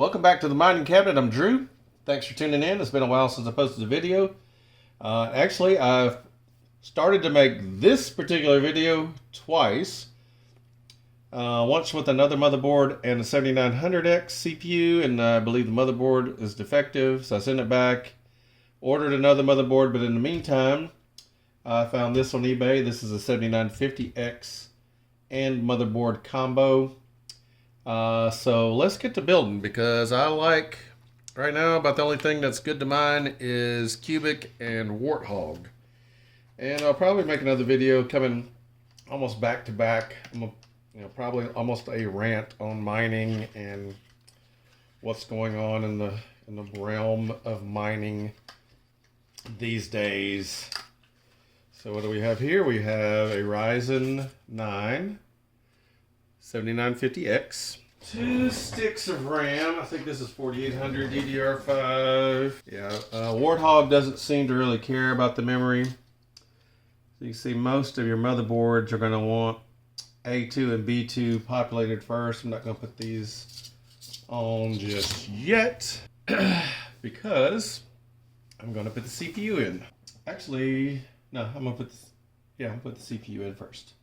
Welcome back to the Mining Cabinet. I'm Drew. Thanks for tuning in. It's been a while since I posted a video. Actually, I've started to make this particular video twice. Once with another motherboard and a 7900X CPU, and I believe the motherboard is defective, so I sent it back. Ordered another motherboard, but in the meantime, I found this on eBay. This is a 7950X and motherboard combo. So let's get to building, because I like, right now, about the only thing that's good to mine is Cubic and Warthog. And I'll probably make another video coming almost back to back. Probably almost a rant on mining and what's going on in the realm of mining these days. So what do we have here? We have a Ryzen 9 7950X. 2 sticks of RAM. I think this is 4800 DDR5. Yeah, Warthog doesn't seem to really care about the memory. So you can see most of your motherboards are going to want A2 and B2 populated first. I'm not going to put these on just yet because I'm going to put the CPU in. Actually, no, I'm going to put the CPU in first.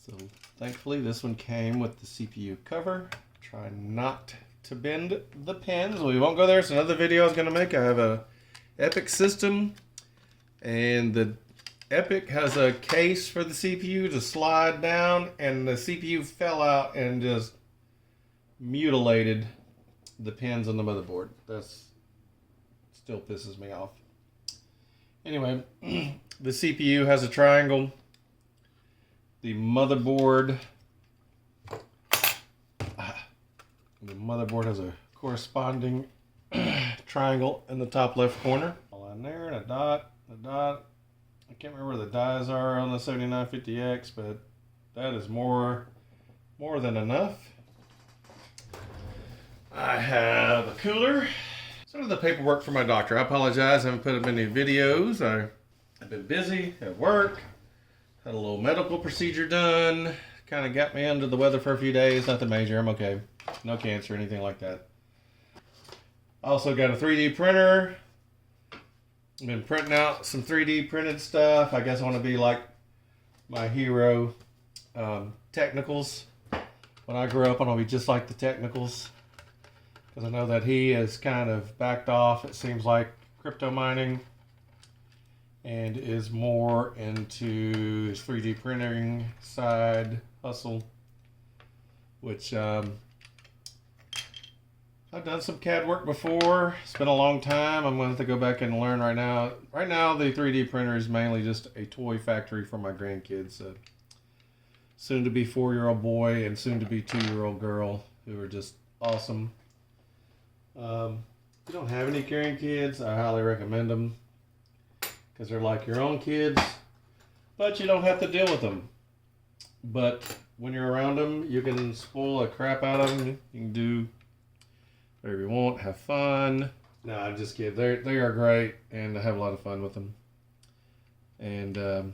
So thankfully this one came with the CPU cover. Try not to bend the pins. We won't go there. It's another video I was going to make. I have a Epic system, and the Epic has a case for the CPU to slide down, and the CPU fell out and just mutilated the pins on the motherboard. That's still pisses me off. Anyway, the CPU has a triangle. The motherboard has a corresponding triangle in the top left corner. All in there, and a dot. I can't remember where the dies are on the 7950X, but that is more than enough. I have a cooler. Sort of the paperwork for my doctor. I apologize, I haven't put up any videos. I've been busy at work. Had a little medical procedure done. Kind of got me under the weather for a few days. Nothing major. I'm okay. No cancer or anything like that. Also got a 3D printer. I've been printing out some 3D printed stuff. I guess I want to be like my hero, Technicals. When I grow up, I want to be just like the Technicals. Because I know that he has kind of backed off, it seems like, crypto mining, and is more into his 3D printing side hustle, which I've done some CAD work before. It's been a long time. I'm going to have to go back and learn right now. Right now, the 3D printer is mainly just a toy factory for my grandkids. Soon to be 4-year-old boy and soon to be 2-year-old girl, who are just awesome. If you don't have any grandkids, I highly recommend them, because they're like your own kids, but you don't have to deal with them. But when you're around them, you can spoil the crap out of them. You can do whatever you want, have fun. No, I'm just kidding. They are great, and I have a lot of fun with them. And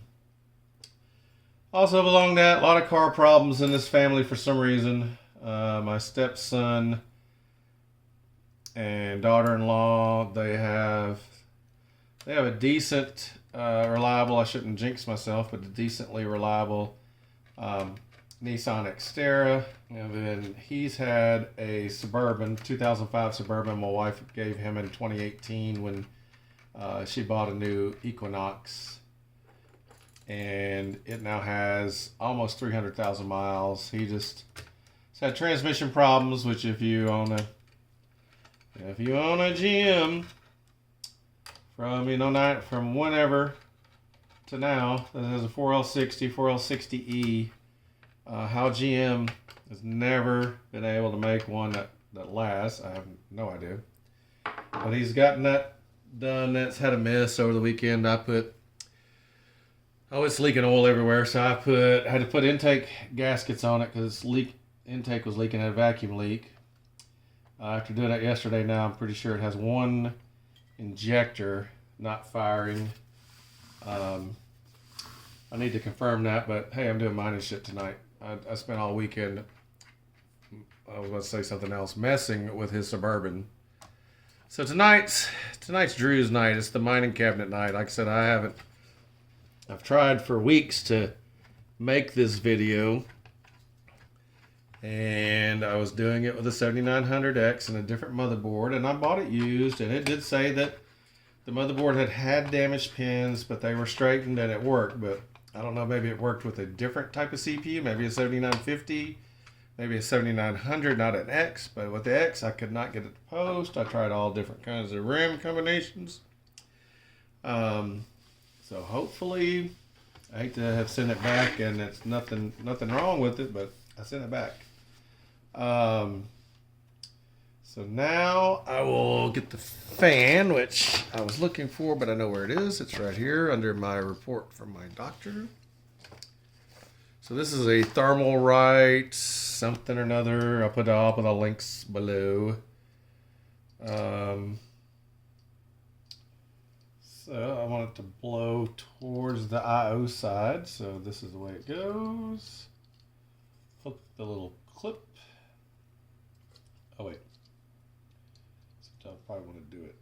also along that, a lot of car problems in this family for some reason. My stepson and daughter-in-law, they have a decent, reliable, I shouldn't jinx myself, but a decently reliable Nissan Xterra. And then he's had a Suburban, 2005 Suburban my wife gave him in 2018 when she bought a new Equinox. And it now has almost 300,000 miles. He's had transmission problems, which if you own a GM, from whenever to now, that has a 4L60, 4L60E. How GM has never been able to make one that lasts, I have no idea. But he's gotten that done. That's had a miss over the weekend. It's leaking oil everywhere, so I had to put intake gaskets on it because intake was leaking, had a vacuum leak. After doing it yesterday, now I'm pretty sure it has one injector not firing. I need to confirm that, but hey, I'm doing mining shit tonight. I spent all weekend I was about to say something else, messing with his Suburban. So tonight's Drew's night. It's the mining cabinet night. Like I said, I've tried for weeks to make this video, and I was doing it with a 7900X and a different motherboard, and I bought it used, and it did say that the motherboard had damaged pins, but they were straightened and it worked. But I don't know, maybe it worked with a different type of CPU, maybe a 7950, maybe a 7900, not an X. But with the X, I could not get it to post. I tried all different kinds of RAM combinations. So hopefully, I hate to have sent it back, and it's nothing wrong with it, but I sent it back. So now I will get the fan, which I was looking for, but I know where it is. It's right here under my report from my doctor. So this is a Thermalright something or another. I'll put the links below. So I want it to blow towards the I/O side. So this is the way it goes. Hook the little clip. Oh wait. So I'll probably want to do it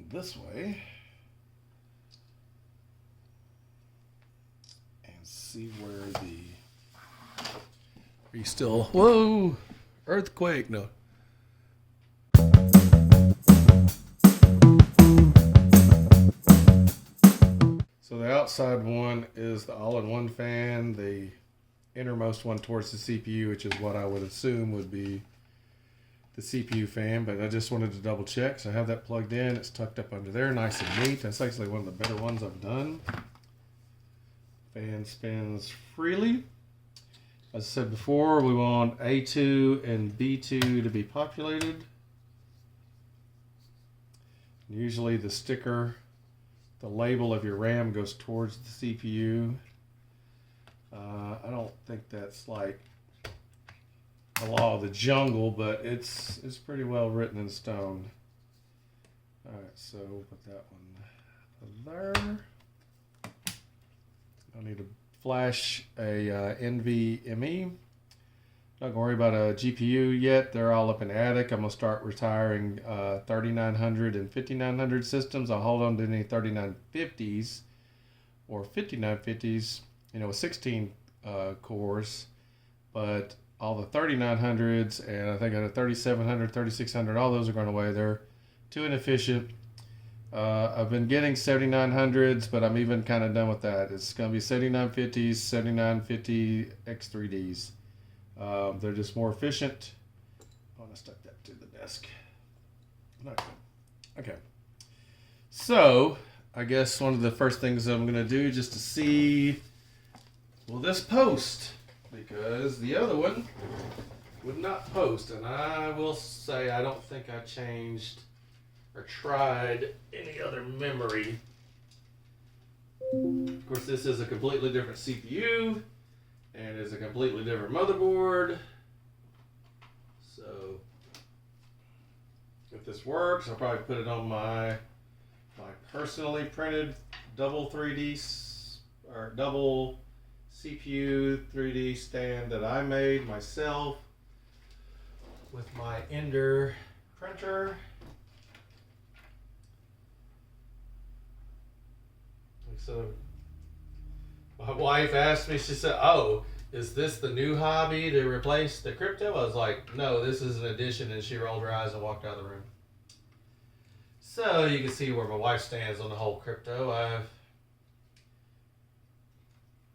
this way. And see where are you still, whoa, earthquake, no. So the outside one is the all-in-one fan, the innermost one towards the CPU, which is what I would assume would be the CPU fan, but I just wanted to double check. So I have that plugged in. It's tucked up under there, nice and neat. That's actually one of the better ones I've done. Fan spins freely. As I said before, we want A2 and B2 to be populated. Usually the sticker, the label of your RAM goes towards the CPU. I don't think that's like the law of the jungle, but it's pretty well written in stone. All right, so we'll put that one there. I need to flash a NVME. Not gonna worry about a GPU yet. They're all up in the attic. I'm gonna start retiring 3900 and 5900 systems. I'll hold on to any 3950s or 5950s, with 16 cores, but all the 3900s and I think I have 3700, 3600, all those are going away. They're too inefficient. I've been getting 7900s, but I'm even kind of done with that. It's going to be 7950s, 7950 X3Ds. They're just more efficient. I want to stuck that to the desk. Okay. So I guess one of the first things I'm going to do just to see, will this post? Because the other one would not post, and I will say I don't think I changed or tried any other memory. Of course, this is a completely different CPU and is a completely different motherboard. So if this works, I'll probably put it on my personally printed double CPU 3D stand that I made myself with my Ender printer. So my wife asked me, she said, "Oh, is this the new hobby to replace the crypto?" I was like, "No, this is an addition," and she rolled her eyes and walked out of the room. So you can see where my wife stands on the whole crypto. I've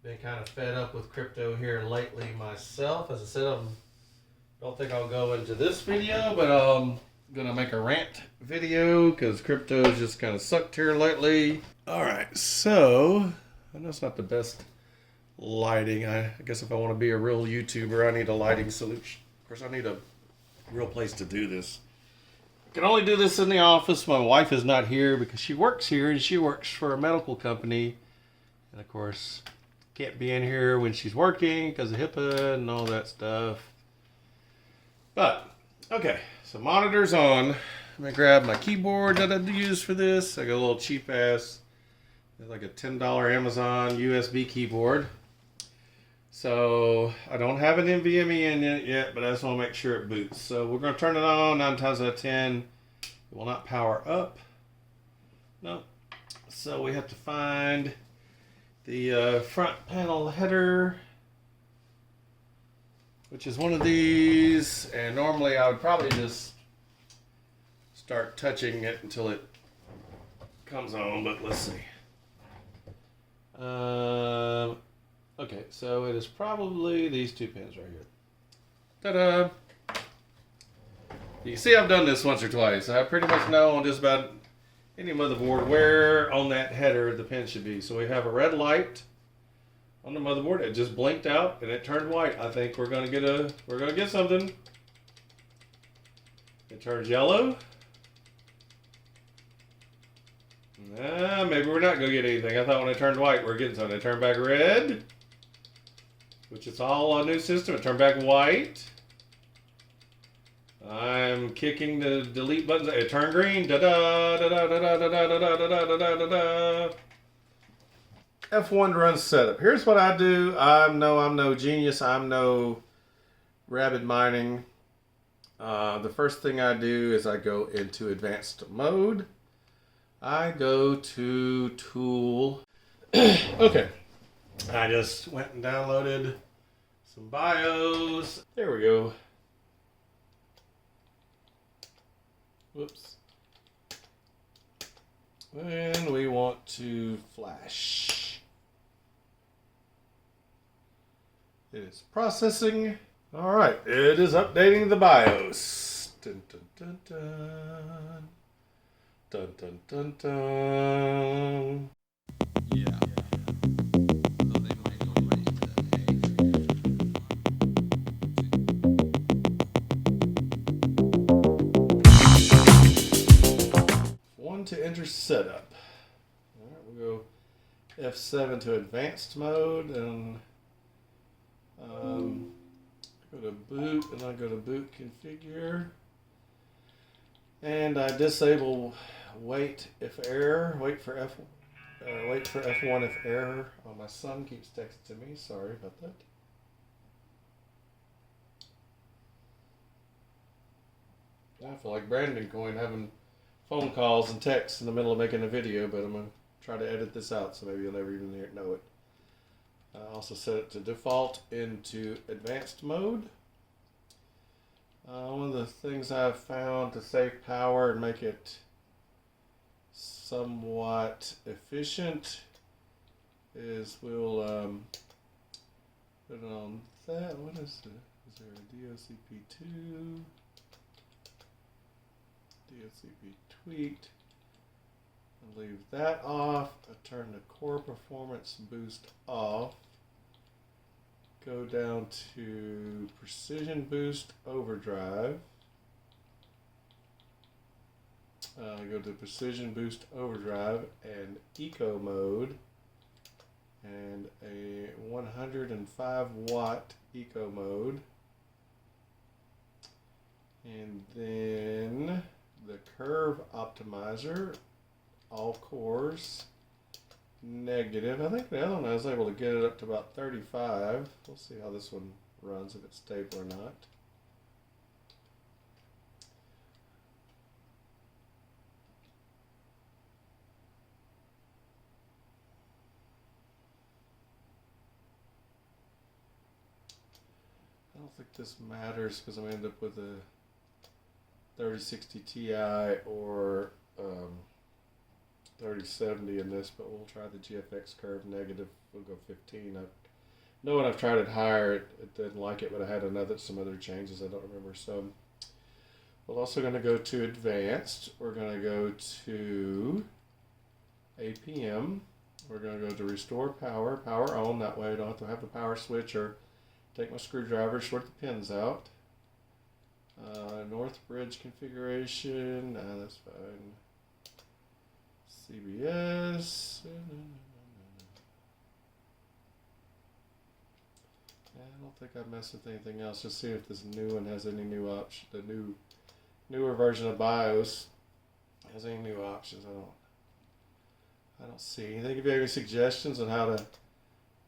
been kind of fed up with crypto here lately myself. As I said, I don't think I'll go into this video, but I'm going to make a rant video because crypto's just kind of sucked here lately. All right, so I know it's not the best lighting. I guess if I want to be a real YouTuber, I need a lighting solution. Of course, I need a real place to do this. I can only do this in the office. My wife is not here because she works here and she works for a medical company. And of course, can't be in here when she's working because of HIPAA and all that stuff. But, okay, so monitor's on. Let me grab my keyboard that I use for this. I got a little cheap ass, it's like a $10 Amazon USB keyboard. So I don't have an NVMe in it yet, but I just want to make sure it boots. So we're going to turn it on 9 times out of 10. It will not power up. No. So we have to find the front panel header, which is one of these. And normally I would probably just start touching it until it comes on, but let's see. Okay, so it is probably these 2 pins right here. Ta-da! You can see I've done this once or twice. I pretty much know on just about any motherboard where on that header the pin should be. So we have a red light on the motherboard. It just blinked out and it turned white. I think we're gonna get something. It turns yellow. Nah, maybe we're not gonna get anything. I thought when it turned white we're getting something. It turned back red, which is all a new system. It turned back white. I'm kicking the delete buttons. It turned green. Da da da da da da da da da da da da da. F1 to run setup. Here's what I do. I'm no genius. I'm no rabid mining. The first thing I do is I go into advanced mode. I go to tool. Okay. I just went and downloaded some BIOS. There we go. Whoops. And we want to flash. It is processing. All right, it is updating the BIOS. Dun, dun, dun, dun. Dun, dun, dun, dun. Yeah. To enter setup. All right, we'll go F7 to advanced mode and go to boot, and I go to boot configure, and I disable wait if error. Wait for F1 if error. Oh, my son keeps texting me. Sorry about that. I feel like Brandon Coin having phone calls and texts in the middle of making a video, but I'm going to try to edit this out so maybe you'll never even know it. I also set it to default into advanced mode. One of the things I've found to save power and make it somewhat efficient is we'll put it on that. What is it? Is there a DOCP2? DOCP tweaked. I'll leave that off. I turn the core performance boost off. Go down to precision boost overdrive. Go to precision boost overdrive and eco mode, and a 105 watt eco mode, and then the curve optimizer, all cores, negative. I think the other one I was able to get it up to about 35. We'll see how this one runs, if it's stable or not. I don't think this matters because I'm going to end up with a 3060 Ti or 3070 in this, but we'll try the GFX curve negative. We'll go 15. I know when I've tried it higher, it didn't like it, but I had some other changes I don't remember. So we're also going to go to advanced. We're going to go to APM. We're going to go to restore power, power on. That way I don't have to have the power switch or take my screwdriver, short the pins out. North bridge configuration, that's fine. CBS. I don't think I messed with anything else. Just see if this new one has any new option. The newer version of BIOS has any new options. I don't see anything. If you have any suggestions on how to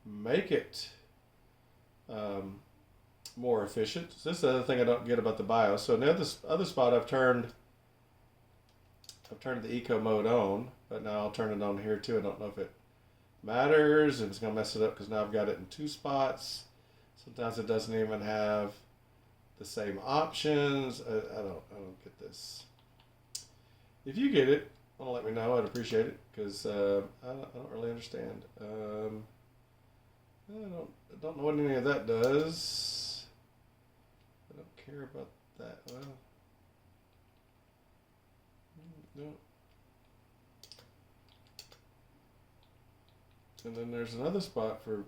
make it more efficient. So this is the other thing I don't get about the BIOS. So in the other spot, I've turned the eco mode on, but now I'll turn it on here too. I don't know if it matters, if it's gonna mess it up because now I've got it in 2 spots. Sometimes it doesn't even have the same options. I don't get this. If you get it, well, let me know. I'd appreciate it because I don't really understand. I don't know what any of that does. I don't care about that. Well, no. And then there's another spot for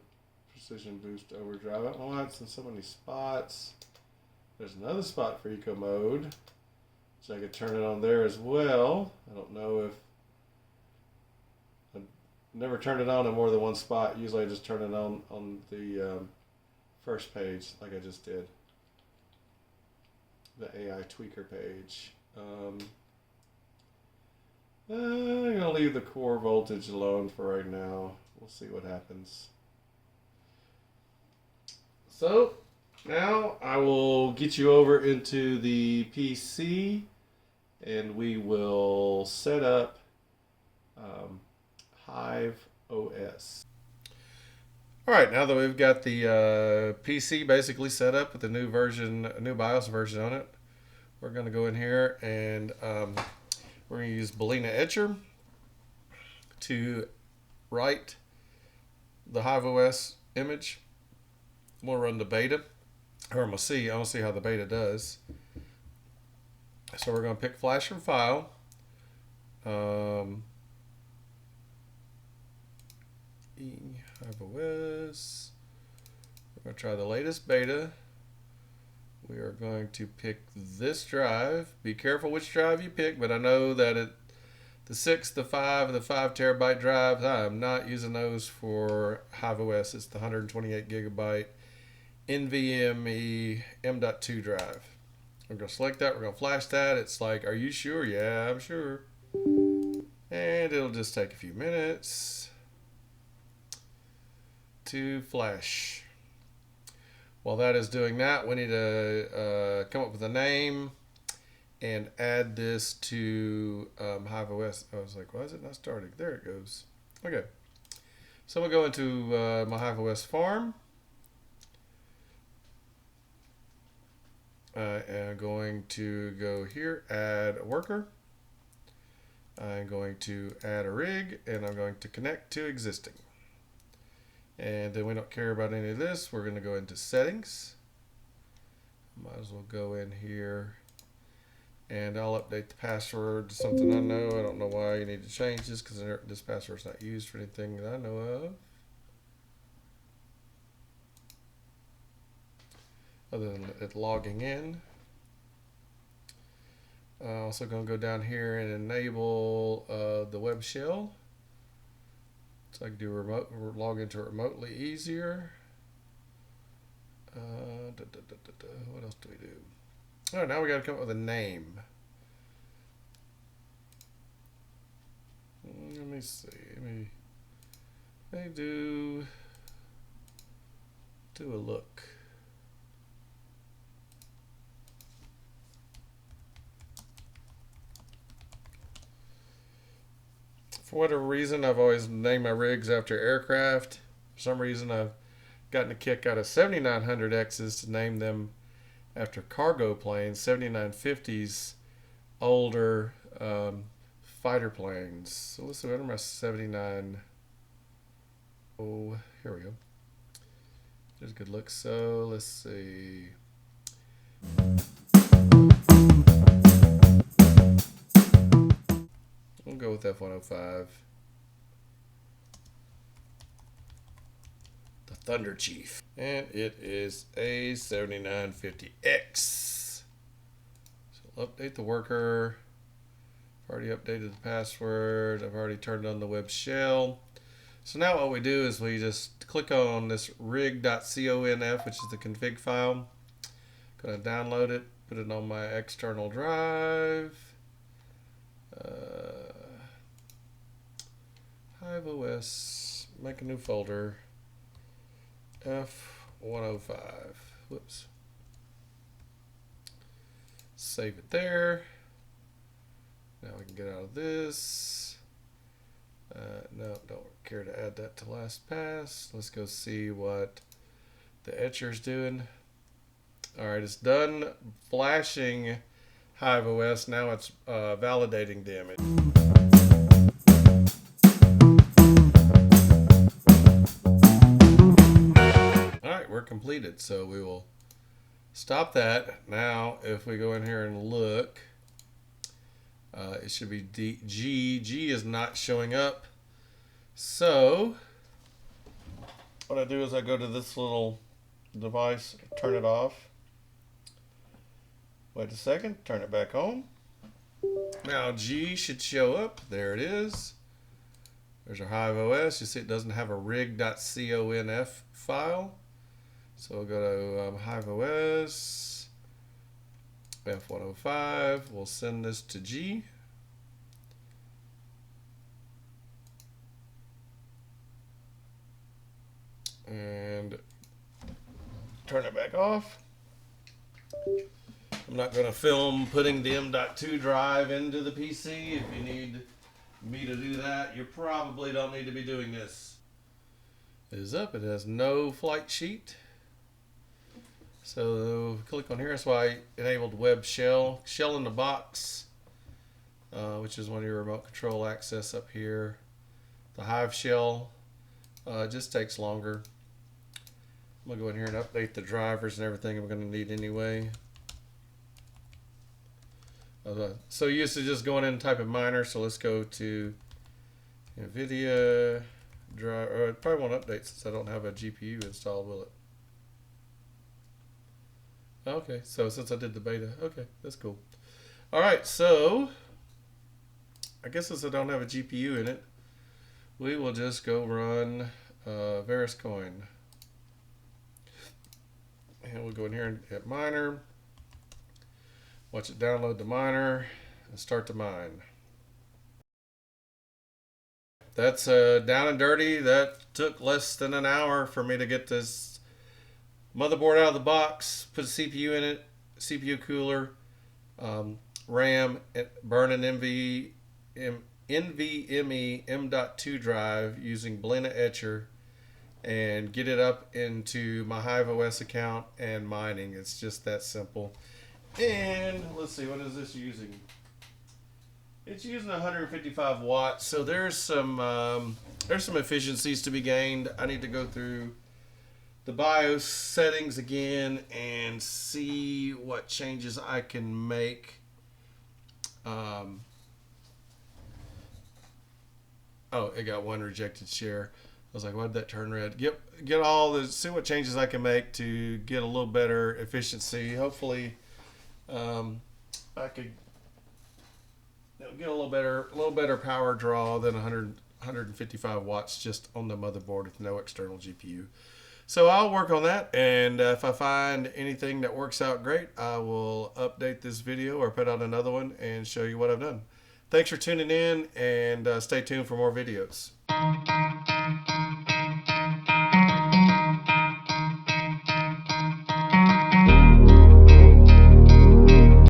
Precision Boost Overdrive. I don't know why it's in so many spots. There's another spot for Eco Mode, so I could turn it on there as well. I don't know if I've never turned it on in more than one spot. Usually I just turn it on the first page, like I just did, the AI tweaker page. I'm gonna leave the core voltage alone for right now. We'll see what happens. So now I will get you over into the PC and we will set up HiveOS. All right, now that we've got the PC basically set up with the new version, a new BIOS version on it, we're going to go in here and we're going to use Boolean Etcher to write the HiveOS image. We'll run the beta, or I'm going to see how the beta does. So we're going to pick Flash from File. HiveOS. We're going to try the latest beta. We are going to pick this drive. Be careful which drive you pick, but I know that the 6, the 5, and the 5 terabyte drives, I'm not using those for HiveOS. It's the 128 gigabyte NVME M.2 drive. We're going to select that. We're going to flash that. It's like, are you sure? Yeah, I'm sure. And it'll just take a few minutes to flash. While that is doing that, we need to come up with a name and add this to HiveOS. I was like, why is it not starting? There it goes. Okay. So we'll go into my HiveOS farm. I am going to go here, add a worker. I'm going to add a rig, and I'm going to connect to existing. And then we don't care about any of this. We're going to go into settings. Might as well go in here and I'll update the password to something I know. I don't know why you need to change this because this password is not used for anything that I know of. Other than it logging in. Also going to go down here and enable the web shell. So I can do log into it remotely easier. What else do we do? Oh, now we got to come up with a name. Let me see. Let me do a look. For whatever reason, I've always named my rigs after aircraft. For some reason, I've gotten a kick out of 7900Xs to name them after cargo planes, 7950s, older fighter planes. So let's see, what are my 79? Oh, here we go. There's a good look. So let's see. We'll go with F-105. The Thunder Chief. And it is a 7950X. So I'll update the worker. I've already updated the password. I've already turned on the web shell. So now what we do is we just click on this rig.conf, which is the config file. Going to download it, put it on my external drive. HiveOS, make a new folder. 105. Whoops. Save it there. Now we can get out of this. No, don't care to add that to LastPass. Let's go see what the etcher's doing. All right, it's done flashing HiveOS. Now it's validating the image. All right, we're completed. So we will stop that. Now, if we go in here and look, it should be G. G is not showing up. So what I do is I go to this little device, turn it off. Wait a second, turn it back on. Now G should show up. There it is. There's our HiveOS. You see it doesn't have a rig.conf file. So we'll go to HiveOS, F105. We'll send this to G. And turn it back off. I'm not going to film putting the M.2 drive into the PC. If you need me to do that, you probably don't need to be doing this. It is up. It has no flight sheet. So click on here. That's why I enabled web shell. Shell in the box, which is one of your remote control access up here. The Hive shell just takes longer. I'm going to go in here and update the drivers and everything I'm going to need anyway. So used to just going in and typing miner, so let's go to NVIDIA driver. It probably won't update since I don't have a GPU installed, will it? Okay, so since I did the beta, okay, that's cool. All right, so I guess since I don't have a GPU in it, we will just go run Veriscoin. And we'll go in here and hit miner. Watch it download the miner and start to mine. That's down and dirty. That took less than an hour for me to get this motherboard out of the box, put a CPU in it, CPU cooler, RAM, burn an NVMe M.2 drive using Blena Etcher, and get it up into my HiveOS account and mining. It's just that simple. And let's see, what is this using? It's using 155 watts, so there's some efficiencies to be gained. I need to go through the BIOS settings again and see what changes I can make. Oh, it got one rejected share. I was like, why did that turn red? Get all the, see what changes I can make to get a little better efficiency. Hopefully, I could get a little better power draw than 155 watts just on the motherboard with no external GPU. So I'll work on that, and if I find anything that works out great, I will update this video or put out another one and show you what I've done. Thanks for tuning in, and stay tuned for more videos.